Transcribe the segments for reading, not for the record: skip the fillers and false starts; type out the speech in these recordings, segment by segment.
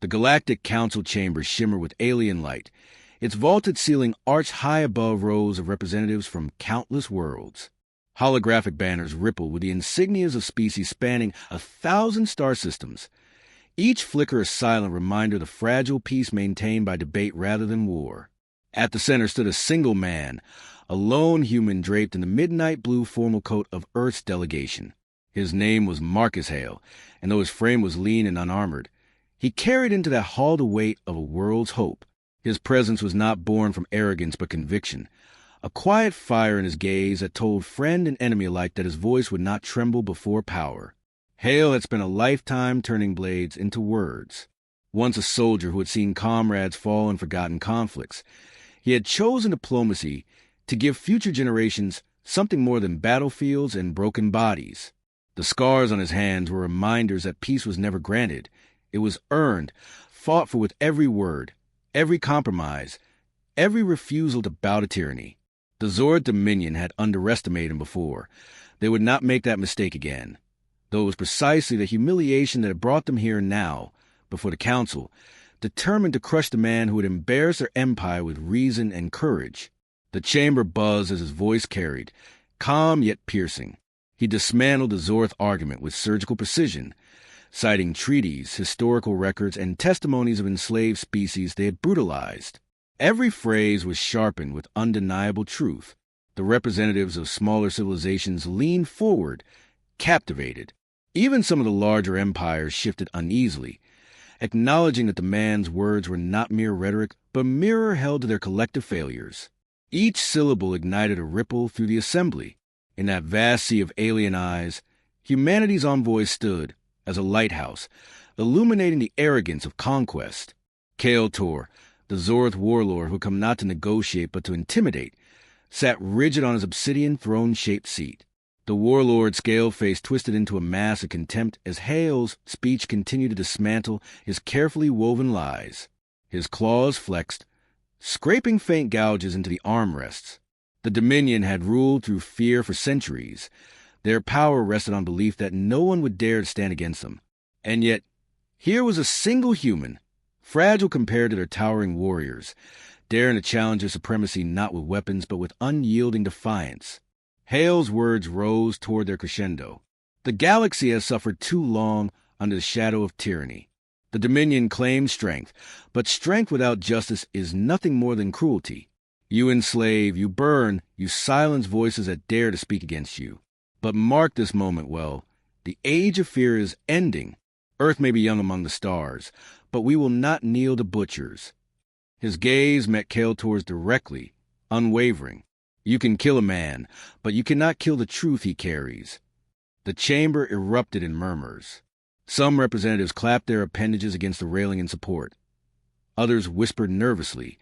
The Galactic Council chamber shimmered with alien light, its vaulted ceiling arched high above rows of representatives from countless worlds. Holographic banners rippled with the insignias of species spanning 1,000 star systems. Each flicker a silent reminder of the fragile peace maintained by debate rather than war. At the center stood a single man, a lone human draped in the midnight blue formal coat of Earth's delegation. His name was Marcus Hale, and though his frame was lean and unarmored, he carried into that hall the weight of a world's hope. His presence was not born from arrogance but conviction, a quiet fire in his gaze that told friend and enemy alike that his voice would not tremble before power. Hale had spent a lifetime turning blades into words. Once a soldier who had seen comrades fall in forgotten conflicts, he had chosen diplomacy to give future generations something more than battlefields and broken bodies. The scars on his hands were reminders that peace was never granted. It was earned, fought for with every word, every compromise, every refusal to bow to tyranny. The Zord Dominion had underestimated him before. They would not make that mistake again. Though it was precisely the humiliation that had brought them here now, before the Council, determined to crush the man who had embarrassed their empire with reason and courage. The chamber buzzed as his voice carried, calm yet piercing. He dismantled the Zorth argument with surgical precision, citing treaties, historical records, and testimonies of enslaved species they had brutalized. Every phrase was sharpened with undeniable truth. The representatives of smaller civilizations leaned forward, captivated. Even some of the larger empires shifted uneasily, acknowledging that the man's words were not mere rhetoric, but a mirror held to their collective failures. Each syllable ignited a ripple through the assembly. In that vast sea of alien eyes, humanity's envoy stood as a lighthouse, illuminating the arrogance of conquest. Kael Tor, the Zorth warlord who had come not to negotiate but to intimidate, sat rigid on his obsidian throne-shaped seat. The warlord's scale face twisted into a mask of contempt as Hale's speech continued to dismantle his carefully woven lies. His claws flexed, scraping faint gouges into the armrests. The Dominion had ruled through fear for centuries. Their power rested on belief that no one would dare to stand against them. And yet, here was a single human, fragile compared to their towering warriors, daring to challenge their supremacy not with weapons but with unyielding defiance. Hale's words rose toward their crescendo. The galaxy has suffered too long under the shadow of tyranny. The Dominion claims strength, but strength without justice is nothing more than cruelty. You enslave, you burn, you silence voices that dare to speak against you. But mark this moment well. The age of fear is ending. Earth may be young among the stars, but we will not kneel to butchers. His gaze met Kael Tor's directly, unwavering. You can kill a man, but you cannot kill the truth he carries. The chamber erupted in murmurs. Some representatives clapped their appendages against the railing in support. Others whispered nervously,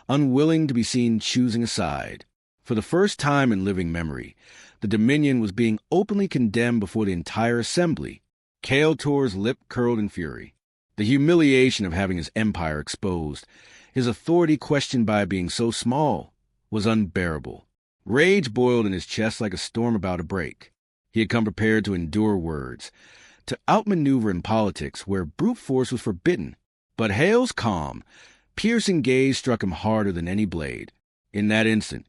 unwilling to be seen choosing a side. For the first time in living memory, the Dominion was being openly condemned before the entire assembly. Kael Tor's lip curled in fury. The humiliation of having his empire exposed, his authority questioned by being so small, was unbearable. Rage boiled in his chest like a storm about to break. He had come prepared to endure words, to outmaneuver in politics where brute force was forbidden. But Hale's calm, piercing gaze struck him harder than any blade. In that instant,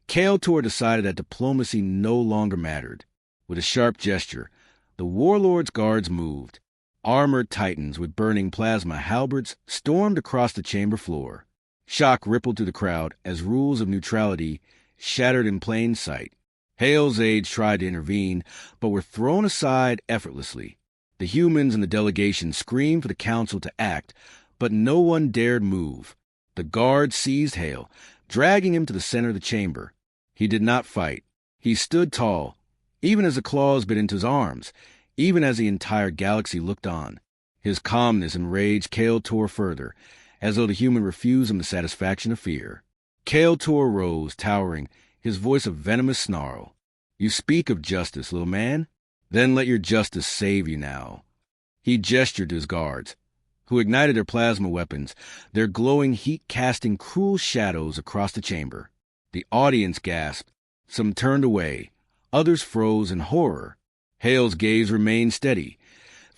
Kael Tor decided that diplomacy no longer mattered. With a sharp gesture, the warlord's guards moved. Armored titans with burning plasma halberds stormed across the chamber floor. Shock rippled through the crowd as rules of neutrality shattered in plain sight. Hale's aides tried to intervene, but were thrown aside effortlessly. The humans in the delegation screamed for the council to act, but no one dared move. The guards seized Hale, dragging him to the center of the chamber. He did not fight. He stood tall, even as the claws bit into his arms, even as the entire galaxy looked on. His calmness enraged Kael Tor further, as though the human refused him the satisfaction of fear. Kael Tor rose, towering, his voice a venomous snarl. You speak of justice, little man? Then let your justice save you now. He gestured to his guards, who ignited their plasma weapons, their glowing heat casting cruel shadows across the chamber. The audience gasped. Some turned away. Others froze in horror. Hale's gaze remained steady,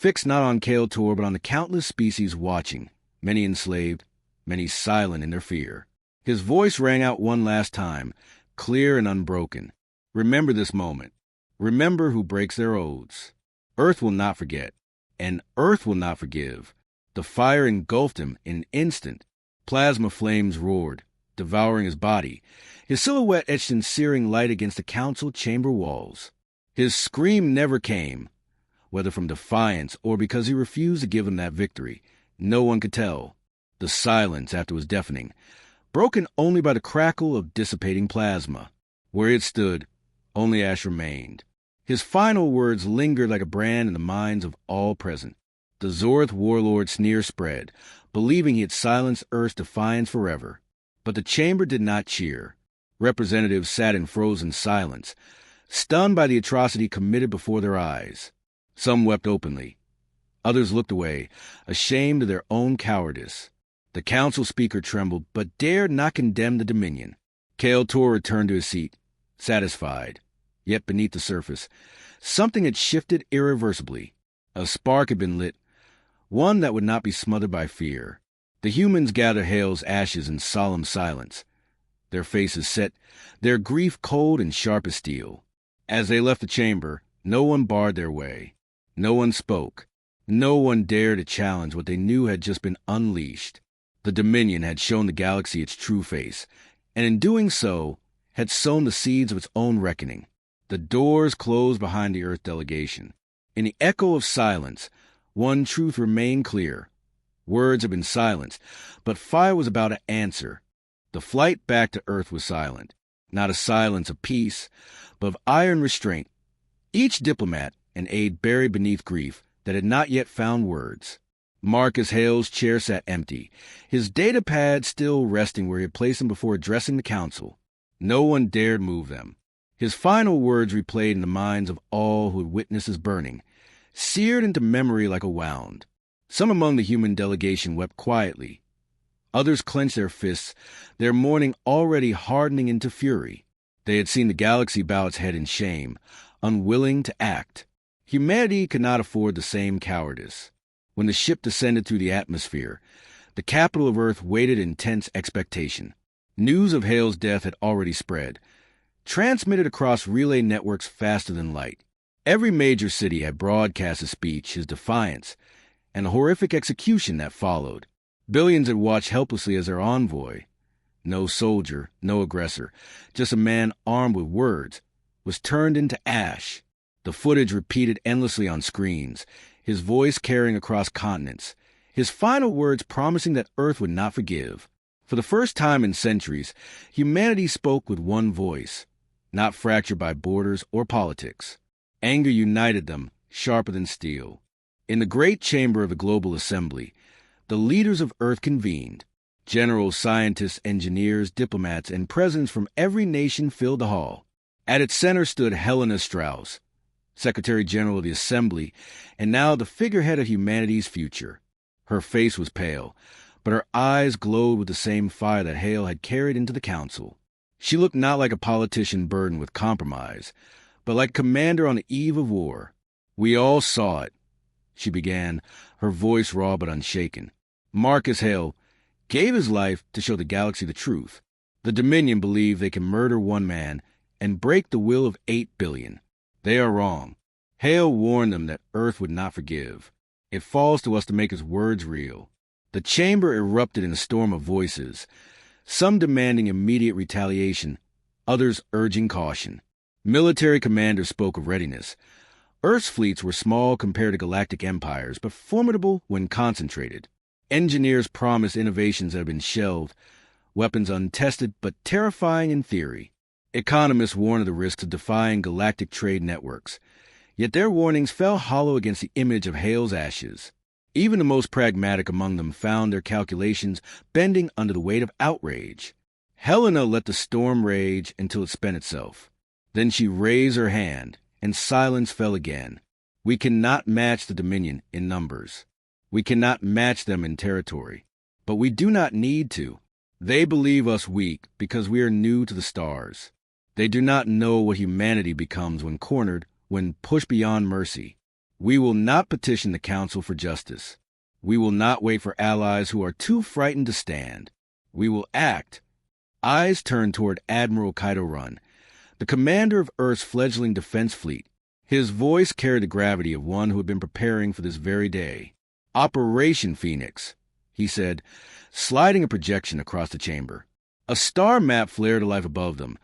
fixed not on Kael'Tor but on the countless species watching, many enslaved, many silent in their fear. His voice rang out one last time, clear and unbroken. Remember this moment. Remember who breaks their oaths. Earth will not forget, and Earth will not forgive. The fire engulfed him in an instant. Plasma flames roared, devouring his body. His silhouette etched in searing light against the council chamber walls. His scream never came, whether from defiance or because he refused to give them that victory. No one could tell. The silence after was deafening, broken only by the crackle of dissipating plasma. Where it stood, only ash remained. His final words lingered like a brand in the minds of all present. The Zorth warlord's sneer spread, believing he had silenced Earth's defiance forever. But the chamber did not cheer. Representatives sat in frozen silence, stunned by the atrocity committed before their eyes. Some wept openly. Others looked away, ashamed of their own cowardice. The council speaker trembled, but dared not condemn the Dominion. Kael'Tor returned to his seat, satisfied. Yet beneath the surface, something had shifted irreversibly. A spark had been lit, one that would not be smothered by fear. The humans gathered Hale's ashes in solemn silence, their faces set, their grief cold and sharp as steel. As they left the chamber, no one barred their way. No one spoke. No one dared to challenge what they knew had just been unleashed. The Dominion had shown the galaxy its true face, and in doing so, had sown the seeds of its own reckoning. The doors closed behind the Earth delegation. In the echo of silence, one truth remained clear. Words had been silenced, but fire was about to answer. The flight back to Earth was silent. Not a silence of peace, but of iron restraint. Each diplomat and aide buried beneath grief that had not yet found words. Marcus Hale's chair sat empty, his data pad still resting where he had placed them before addressing the council. No one dared move them. His final words replayed in the minds of all who had witnessed his burning, seared into memory like a wound. Some among the human delegation wept quietly. Others clenched their fists, their mourning already hardening into fury. They had seen the galaxy bow its head in shame, unwilling to act. Humanity could not afford the same cowardice. When the ship descended through the atmosphere, the capital of Earth waited in tense expectation. News of Hale's death had already spread, transmitted across relay networks faster than light. Every major city had broadcast his speech, his defiance, and the horrific execution that followed. Billions had watched helplessly as their envoy, no soldier, no aggressor, just a man armed with words, was turned into ash. The footage repeated endlessly on screens, his voice carrying across continents, his final words promising that Earth would not forgive. For the first time in centuries, humanity spoke with one voice, not fractured by borders or politics. Anger united them, sharper than steel. In the great chamber of the Global Assembly, the leaders of Earth convened. Generals, scientists, engineers, diplomats, and presidents from every nation filled the hall. At its center stood Helena Strauss, Secretary General of the Assembly, and now the figurehead of humanity's future. Her face was pale, but her eyes glowed with the same fire that Hale had carried into the council. She looked not like a politician burdened with compromise, but like a commander on the eve of war. "We all saw it," she began, her voice raw but unshaken. "Marcus Hale gave his life to show the galaxy the truth. The Dominion believe they can murder one man and break the will of 8 billion. They are wrong. Hale warned them that Earth would not forgive. It falls to us to make his words real." The chamber erupted in a storm of voices, some demanding immediate retaliation, others urging caution. Military commanders spoke of readiness. Earth's fleets were small compared to galactic empires, but formidable when concentrated. Engineers promised innovations that had been shelved, weapons untested but terrifying in theory. Economists warned of the risks of defying galactic trade networks, yet their warnings fell hollow against the image of Hale's ashes. Even the most pragmatic among them found their calculations bending under the weight of outrage. Helena let the storm rage until it spent itself. Then she raised her hand, and silence fell again. "We cannot match the Dominion in numbers. We cannot match them in territory. But we do not need to. They believe us weak because we are new to the stars. They do not know what humanity becomes when cornered, when pushed beyond mercy. We will not petition the Council for justice. We will not wait for allies who are too frightened to stand. We will act. Eyes turned toward Admiral Kaido Run, the commander of Earth's fledgling defense fleet. His voice carried the gravity of one who had been preparing for this very day. Operation Phoenix, he said, sliding a projection across the chamber. A star map flared to life above them,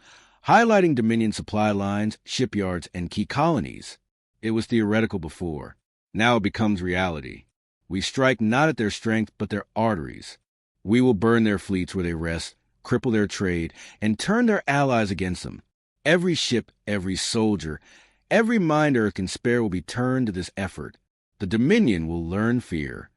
highlighting Dominion supply lines, shipyards, and key colonies. It was theoretical before. Now it becomes reality. We strike not at their strength, but their arteries. We will burn their fleets where they rest, cripple their trade, and turn their allies against them. Every ship, every soldier, every mind Earth can spare will be turned to this effort. The Dominion will learn fear.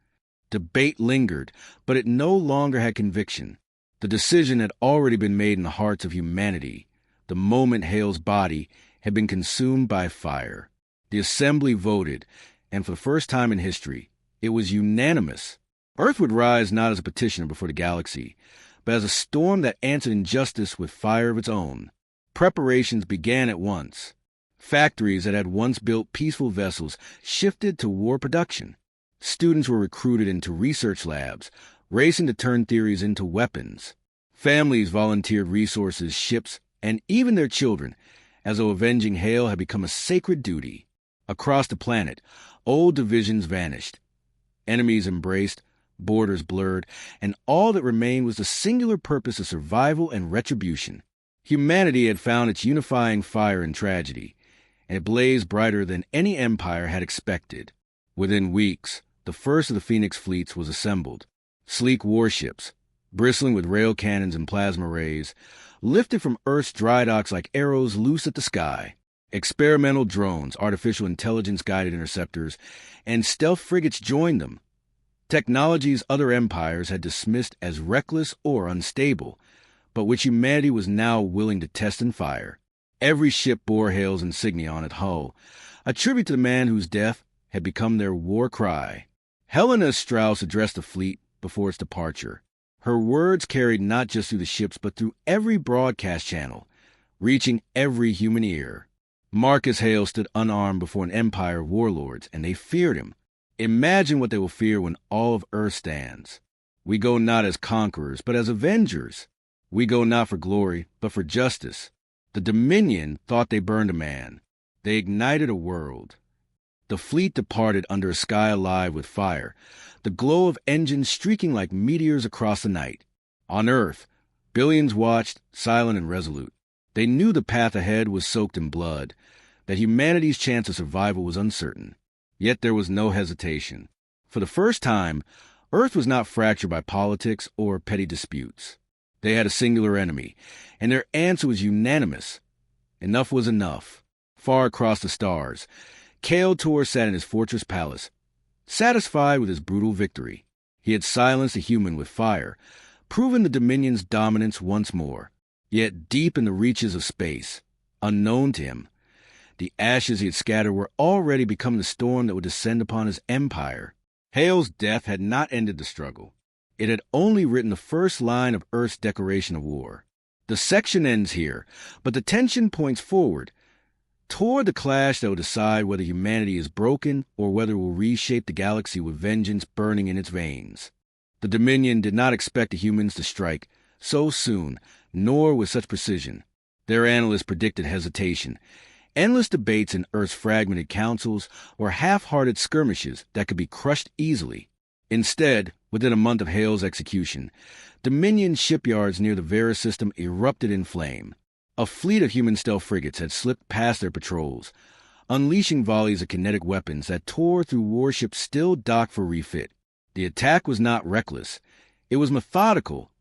Debate lingered, but it no longer had conviction. The decision had already been made in the hearts of humanity. The moment Hale's body had been consumed by fire. The assembly voted, and for the first time in history, it was unanimous. Earth would rise not as a petitioner before the galaxy, but as a storm that answered injustice with fire of its own. Preparations began at once. Factories that had once built peaceful vessels shifted to war production. Students were recruited into research labs, racing to turn theories into weapons. Families volunteered resources, ships, and even their children, as though avenging Hale had become a sacred duty. Across the planet, old divisions vanished. Enemies embraced, borders blurred, and all that remained was the singular purpose of survival and retribution. Humanity had found its unifying fire in tragedy, and it blazed brighter than any empire had expected. Within weeks, the first of the Phoenix fleets was assembled. Sleek warships, bristling with rail cannons and plasma rays, lifted from Earth's dry docks like arrows loose at the sky. Experimental drones, artificial intelligence-guided interceptors, and stealth frigates joined them. Technologies other empires had dismissed as reckless or unstable, but which humanity was now willing to test and fire. Every ship bore Hale's insignia on its hull, a tribute to the man whose death had become their war cry. Helena Strauss addressed the fleet before its departure. Her words carried not just through the ships, but through every broadcast channel, reaching every human ear. Marcus Hale stood unarmed before an empire of warlords, and they feared him. Imagine what they will fear when all of Earth stands. We go not as conquerors, but as avengers. We go not for glory, but for justice. The Dominion thought they burned a man. They ignited a world. The fleet departed under a sky alive with fire, the glow of engines streaking like meteors across the night. On Earth, billions watched, silent and resolute. They knew the path ahead was soaked in blood, that humanity's chance of survival was uncertain. Yet there was no hesitation. For the first time, Earth was not fractured by politics or petty disputes. They had a singular enemy, and their answer was unanimous. Enough was enough. Far across the stars, Kale Tor sat in his fortress palace, satisfied with his brutal victory. He had silenced a human with fire, proven the Dominion's dominance once more. Yet deep in the reaches of space, unknown to him, the ashes he had scattered were already becoming the storm that would descend upon his empire. Hale's death had not ended the struggle. It had only written the first line of Earth's declaration of war. The section ends here, but the tension points forward, toward the clash that will decide whether humanity is broken or whether it will reshape the galaxy with vengeance burning in its veins. The Dominion did not expect the humans to strike so soon, nor with such precision. Their analysts predicted hesitation, endless debates in Earth's fragmented councils, or half-hearted skirmishes that could be crushed easily. Instead, within a month of Hale's execution, Dominion shipyards near the Vera system erupted in flame. A fleet of human stealth frigates had slipped past their patrols, unleashing volleys of kinetic weapons that tore through warships still docked for refit. The attack was not reckless. It was methodical.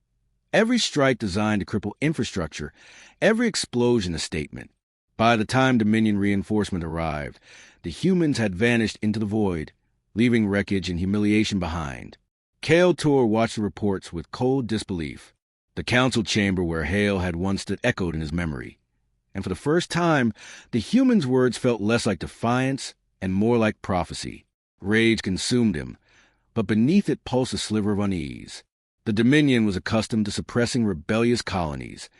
Every strike designed to cripple infrastructure, every explosion a statement. By the time Dominion reinforcement arrived, the humans had vanished into the void, leaving wreckage and humiliation behind. Kale Tor watched the reports with cold disbelief. The council chamber where Hale had once stood echoed in his memory. And for the first time, the humans' words felt less like defiance and more like prophecy. Rage consumed him, but beneath it pulsed a sliver of unease. The Dominion was accustomed to suppressing rebellious colonies,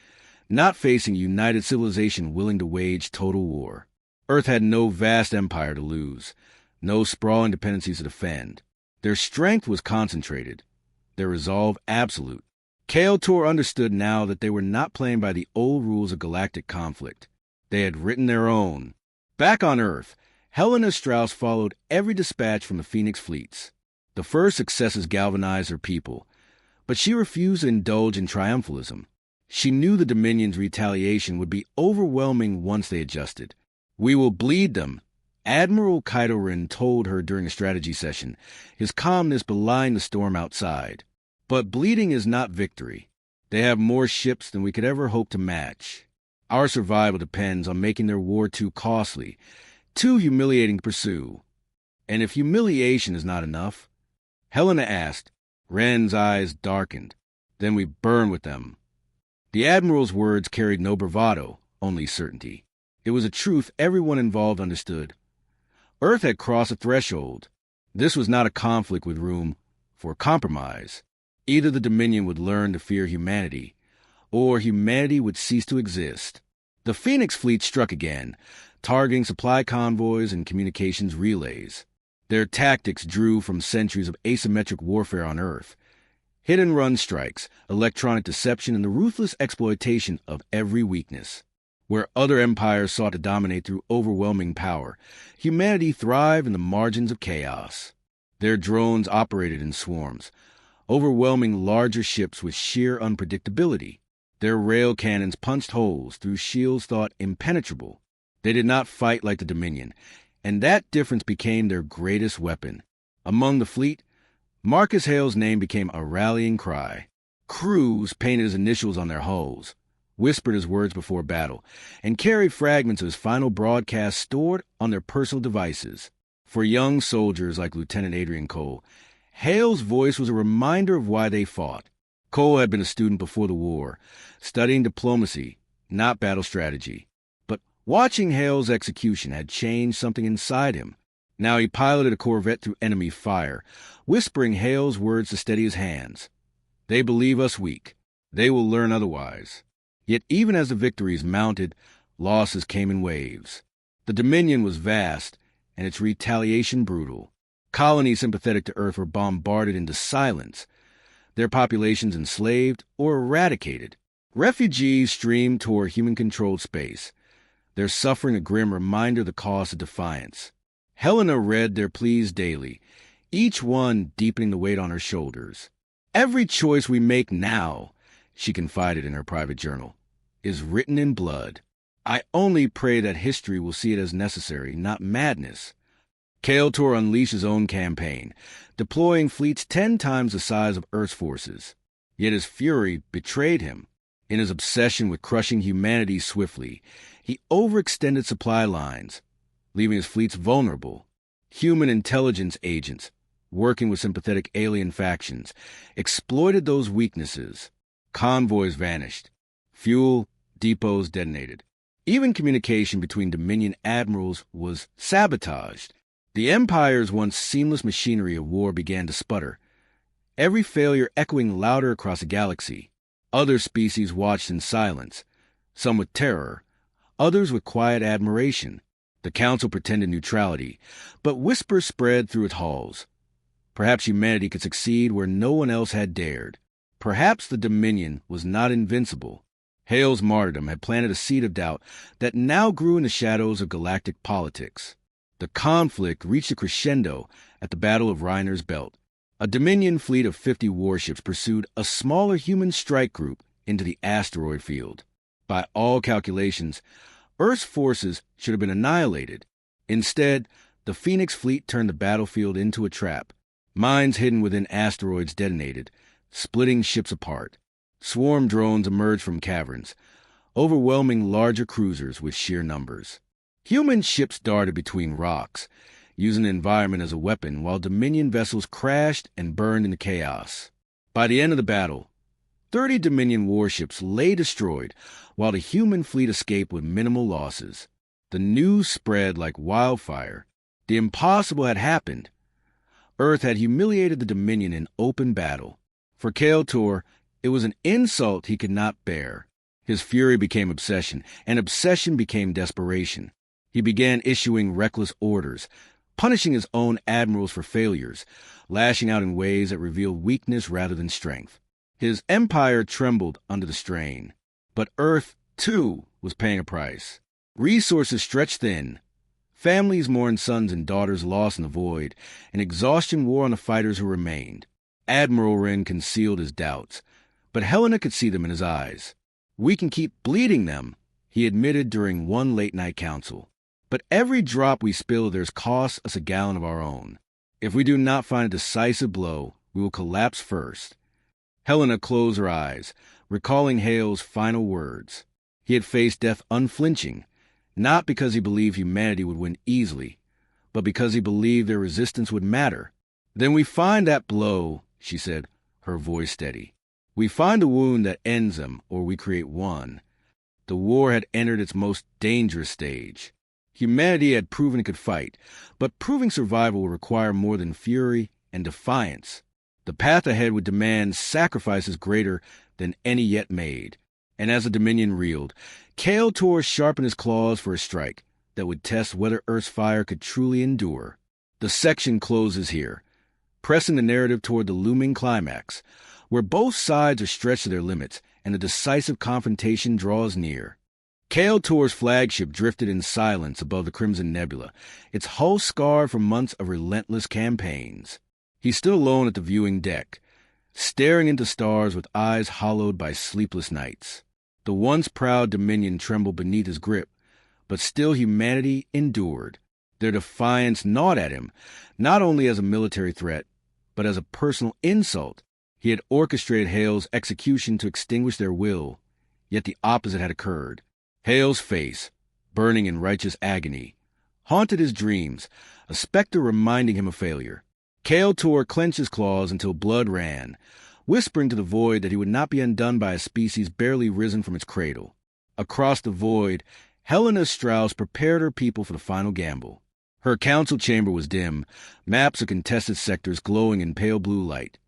not facing a united civilization willing to wage total war. Earth had no vast empire to lose, No sprawling dependencies to defend. Their strength was concentrated, their resolve absolute. Kael'tor understood now that they were not playing by the old rules of galactic conflict. They had written their own. Back on Earth, Helena Strauss followed every dispatch from the Phoenix fleets. The first successes galvanized her people, but she refused to indulge in triumphalism. She knew the Dominion's retaliation would be overwhelming once they adjusted. "We will bleed them," Admiral Kydorin told her during a strategy session, his calmness belying the storm outside. "But bleeding is not victory. They have more ships than we could ever hope to match. Our survival depends on making their war too costly, too humiliating to pursue. And if humiliation is not enough," Helena asked, Ren's eyes darkened, "then we burn with them." The Admiral's words carried no bravado, only certainty. It was a truth everyone involved understood. Earth had crossed a threshold. This was not a conflict with room for compromise. Either the Dominion would learn to fear humanity, or humanity would cease to exist. The Phoenix fleet struck again, targeting supply convoys and communications relays. Their tactics drew from centuries of asymmetric warfare on Earth. Hit-and-run strikes, electronic deception, and the ruthless exploitation of every weakness. Where other empires sought to dominate through overwhelming power, humanity thrived in the margins of chaos. Their drones operated in swarms, overwhelming larger ships with sheer unpredictability. Their rail cannons punched holes through shields thought impenetrable. They did not fight like the Dominion, and that difference became their greatest weapon. Among the fleet, Marcus Hale's name became a rallying cry. Crews painted his initials on their hulls, whispered his words before battle, and carried fragments of his final broadcast stored on their personal devices. For young soldiers like Lieutenant Adrian Cole, Hale's voice was a reminder of why they fought. Cole had been a student before the war, studying diplomacy, not battle strategy. But watching Hale's execution had changed something inside him. Now he piloted a Corvette through enemy fire, whispering Hale's words to steady his hands. "They believe us weak. They will learn otherwise." Yet even as the victories mounted, losses came in waves. The Dominion was vast, and its retaliation brutal. Colonies sympathetic to Earth were bombarded into silence, their populations enslaved or eradicated. Refugees streamed toward human-controlled space, their suffering a grim reminder of the cost of defiance. Helena read their pleas daily, each one deepening the weight on her shoulders. "Every choice we make now," she confided in her private journal, "is written in blood. I only pray that history will see it as necessary, not madness." Kael'tor unleashed his own campaign, deploying fleets 10 times the size of Earth's forces. Yet his fury betrayed him. In his obsession with crushing humanity swiftly, he overextended supply lines, leaving his fleets vulnerable. Human intelligence agents, working with sympathetic alien factions, exploited those weaknesses. Convoys vanished. Fuel depots detonated. Even communication between Dominion admirals was sabotaged. The Empire's once seamless machinery of war began to sputter, every failure echoing louder across the galaxy. Other species watched in silence, some with terror, others with quiet admiration. The Council pretended neutrality, but whispers spread through its halls. Perhaps humanity could succeed where no one else had dared. Perhaps the Dominion was not invincible. Hale's martyrdom had planted a seed of doubt that now grew in the shadows of galactic politics. The conflict reached a crescendo at the Battle of Reiner's Belt. A Dominion fleet of 50 warships pursued a smaller human strike group into the asteroid field. By all calculations, Earth's forces should have been annihilated. Instead, the Phoenix fleet turned the battlefield into a trap. Mines hidden within asteroids detonated, splitting ships apart. Swarm drones emerged from caverns, overwhelming larger cruisers with sheer numbers. Human ships darted between rocks, using the environment as a weapon, while Dominion vessels crashed and burned into chaos. By the end of the battle, 30 Dominion warships lay destroyed, while the human fleet escaped with minimal losses. The news spread like wildfire. The impossible had happened. Earth had humiliated the Dominion in open battle. For Kael'tor, it was an insult he could not bear. His fury became obsession, and obsession became desperation. He began issuing reckless orders, punishing his own admirals for failures, lashing out in ways that revealed weakness rather than strength. His empire trembled under the strain. But Earth, too, was paying a price. Resources stretched thin. Families mourned sons and daughters lost in the void, and exhaustion wore on the fighters who remained. Admiral Wren concealed his doubts, but Helena could see them in his eyes. "We can keep bleeding them," he admitted during one late-night council. "But every drop we spill there's cost us a gallon of our own. If we do not find a decisive blow, we will collapse first." Helena closed her eyes, recalling Hale's final words. He had faced death unflinching, not because he believed humanity would win easily, but because he believed their resistance would matter. "Then we find that blow," she said, her voice steady. "We find the wound that ends them, or we create one." The war had entered its most dangerous stage. Humanity had proven it could fight, but proving survival would require more than fury and defiance. The path ahead would demand sacrifices greater than any yet made. And as the Dominion reeled, Kael-Tor sharpened his claws for a strike that would test whether Earth's fire could truly endure. The section closes here, pressing the narrative toward the looming climax, where both sides are stretched to their limits and the decisive confrontation draws near. Kael-Tor's flagship drifted in silence above the Crimson Nebula, its hull scarred from months of relentless campaigns. He stood alone at the viewing deck, staring into stars with eyes hollowed by sleepless nights. The once proud Dominion trembled beneath his grip, but still humanity endured. Their defiance gnawed at him, not only as a military threat, but as a personal insult. He had orchestrated Hale's execution to extinguish their will, yet the opposite had occurred. Hale's face, burning in righteous agony, haunted his dreams, a specter reminding him of failure. Kael-Tor clenched his claws until blood ran, whispering to the void that he would not be undone by a species barely risen from its cradle. Across the void, Helena Strauss prepared her people for the final gamble. Her council chamber was dim, maps of contested sectors glowing in pale blue light,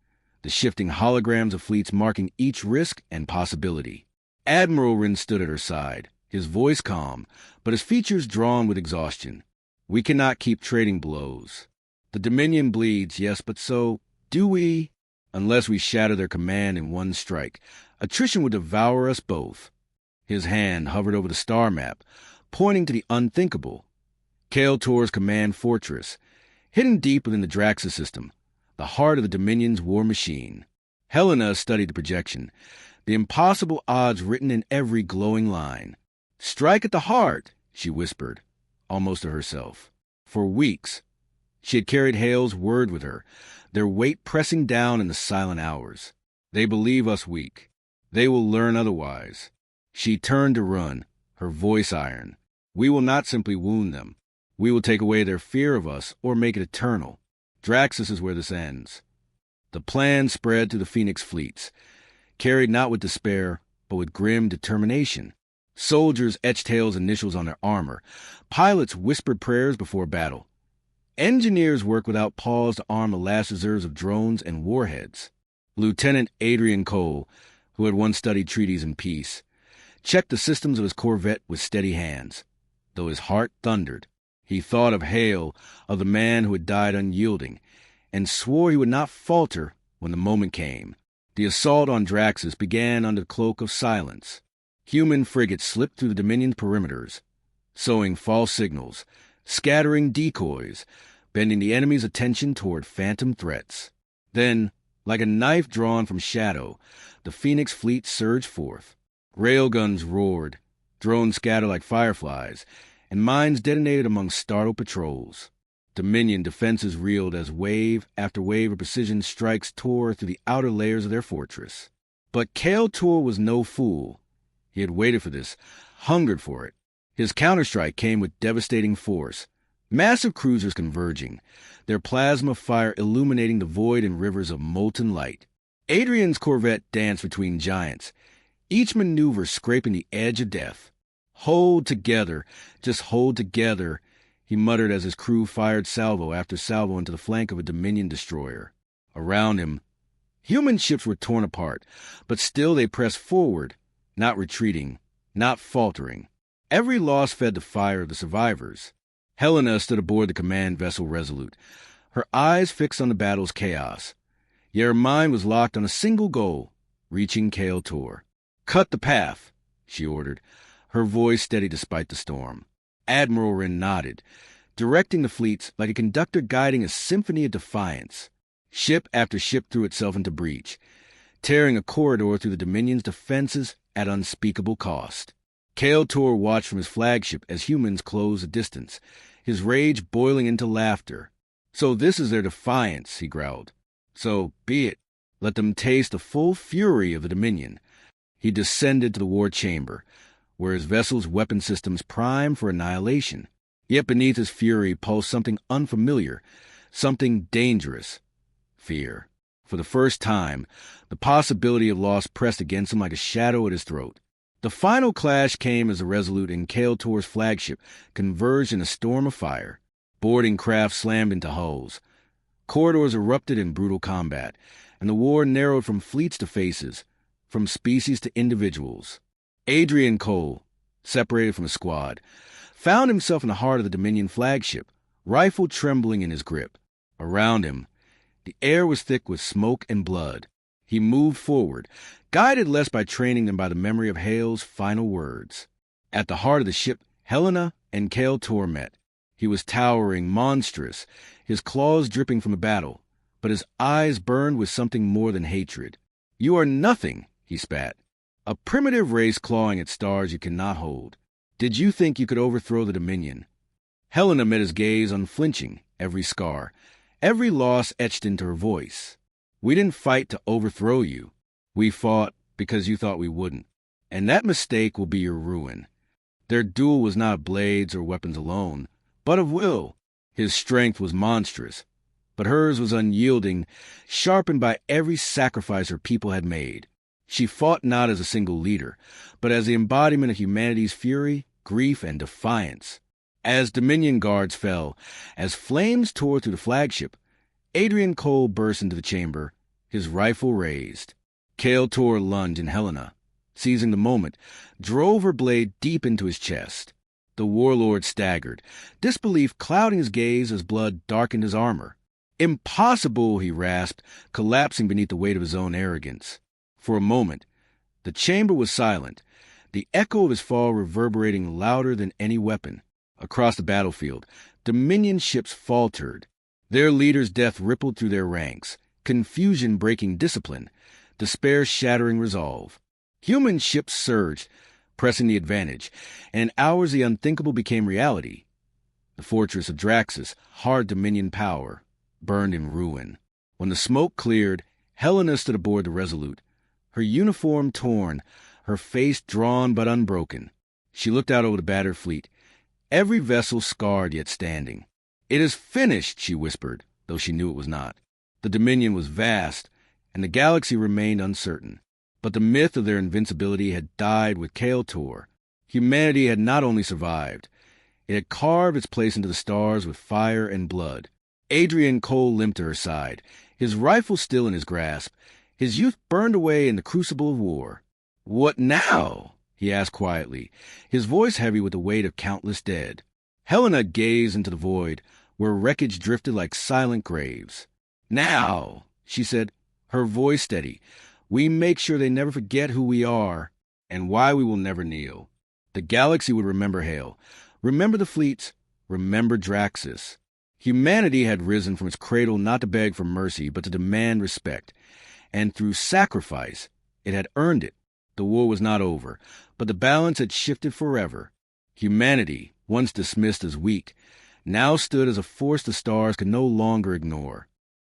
the shifting holograms of fleets marking each risk and possibility. Admiral Wren stood at her side, his voice calm, but his features drawn with exhaustion. "We cannot keep trading blows. The Dominion bleeds, yes, but so do we. Unless we shatter their command in one strike, attrition would devour us both." His hand hovered over the star map, pointing to the unthinkable. Kael-Tor's command fortress, hidden deep within the Draxus system, the heart of the Dominion's war machine. Helena studied the projection, the impossible odds written in every glowing line. "Strike at the heart," she whispered, almost to herself. For weeks, she had carried Hale's word with her, their weight pressing down in the silent hours. "They believe us weak. They will learn otherwise." She turned to run, her voice iron. "We will not simply wound them. We will take away their fear of us or make it eternal. Draxus is where this ends." The plan spread to the Phoenix fleets, carried not with despair, but with grim determination. Soldiers etched Hale's initials on their armor. Pilots whispered prayers before battle. Engineers worked without pause to arm the last reserves of drones and warheads. Lieutenant Adrian Cole, who had once studied treaties and peace, checked the systems of his Corvette with steady hands, though his heart thundered. He thought of Hale, of the man who had died unyielding, and swore he would not falter when the moment came. The assault on Draxus began under the cloak of silence. Human frigates slipped through the Dominion's perimeters, sowing false signals, scattering decoys, bending the enemy's attention toward phantom threats. Then, like a knife drawn from shadow, the Phoenix fleet surged forth. Railguns roared, drones scattered like fireflies, and mines detonated among startled patrols. Dominion defenses reeled as wave after wave of precision strikes tore through the outer layers of their fortress. But Kael-Tor was no fool. He had waited for this, hungered for it. His counterstrike came with devastating force, massive cruisers converging, their plasma fire illuminating the void in rivers of molten light. Adrian's Corvette danced between giants, each maneuver scraping the edge of death. "Hold together, just hold together," he muttered as his crew fired salvo after salvo into the flank of a Dominion destroyer. Around him, human ships were torn apart, but still they pressed forward, not retreating, not faltering. Every loss fed the fire of the survivors. Helena stood aboard the command vessel Resolute, her eyes fixed on the battle's chaos. Yet her mind was locked on a single goal, reaching Kale Tor. "Cut the path," she ordered, her voice steady despite the storm. Admiral Wren nodded, directing the fleets like a conductor guiding a symphony of defiance. Ship after ship threw itself into breach, tearing a corridor through the Dominion's defenses at unspeakable cost. Kale Tor watched from his flagship as humans closed the distance, his rage boiling into laughter. "So this is their defiance," he growled. "So be it. Let them taste the full fury of the Dominion." He descended to the war chamber, where his vessel's weapon systems primed for annihilation. Yet beneath his fury pulsed something unfamiliar, something dangerous. Fear. For the first time, the possibility of loss pressed against him like a shadow at his throat. The final clash came as the Resolute and Kale Tor's flagship converged in a storm of fire. Boarding craft slammed into hulls. Corridors erupted in brutal combat, and the war narrowed from fleets to faces, from species to individuals. Adrian Cole, separated from his squad, found himself in the heart of the Dominion flagship, rifle trembling in his grip. Around him, the air was thick with smoke and blood. He moved forward, guided less by training than by the memory of Hale's final words. At the heart of the ship, Helena and Kale Tor met. He was towering, monstrous, his claws dripping from the battle, but his eyes burned with something more than hatred. "You are nothing," he spat. "A primitive race clawing at stars you cannot hold. Did you think you could overthrow the Dominion?" Helena met his gaze unflinching, every scar, every loss etched into her voice. "We didn't fight to overthrow you. We fought because you thought we wouldn't. And that mistake will be your ruin." Their duel was not of blades or weapons alone, but of will. His strength was monstrous, but hers was unyielding, sharpened by every sacrifice her people had made. She fought not as a single leader, but as the embodiment of humanity's fury, grief, and defiance. As Dominion guards fell, as flames tore through the flagship, Adrian Cole burst into the chamber, his rifle raised. Kale Tor lunged, and Helena, seizing the moment, drove her blade deep into his chest. The warlord staggered, disbelief clouding his gaze as blood darkened his armor. "Impossible," he rasped, collapsing beneath the weight of his own arrogance. For a moment, the chamber was silent, the echo of his fall reverberating louder than any weapon. Across the battlefield, Dominion ships faltered. Their leader's death rippled through their ranks, confusion breaking discipline, despair shattering resolve. Human ships surged, pressing the advantage, and in hours the unthinkable became reality. The fortress of Draxus, hard Dominion power, burned in ruin. When the smoke cleared, Helena stood aboard the Resolute, her uniform torn, her face drawn but unbroken. She looked out over the battered fleet, every vessel scarred yet standing. "It is finished," she whispered, though she knew it was not. The Dominion was vast, and the galaxy remained uncertain. But the myth of their invincibility had died with Kale Tor. Humanity had not only survived, it had carved its place into the stars with fire and blood. Adrian Cole limped to her side, his rifle still in his grasp, his youth burned away in the crucible of war. "What now?" he asked quietly, his voice heavy with the weight of countless dead. Helena gazed into the void, where wreckage drifted like silent graves. "Now," she said, her voice steady, "we make sure they never forget who we are and why we will never kneel." The galaxy would remember Hale, remember the fleets, remember Draxus. Humanity had risen from its cradle not to beg for mercy, but to demand respect. And through sacrifice, it had earned it. The war was not over, but the balance had shifted forever. Humanity, once dismissed as weak, now stood as a force the stars could no longer ignore.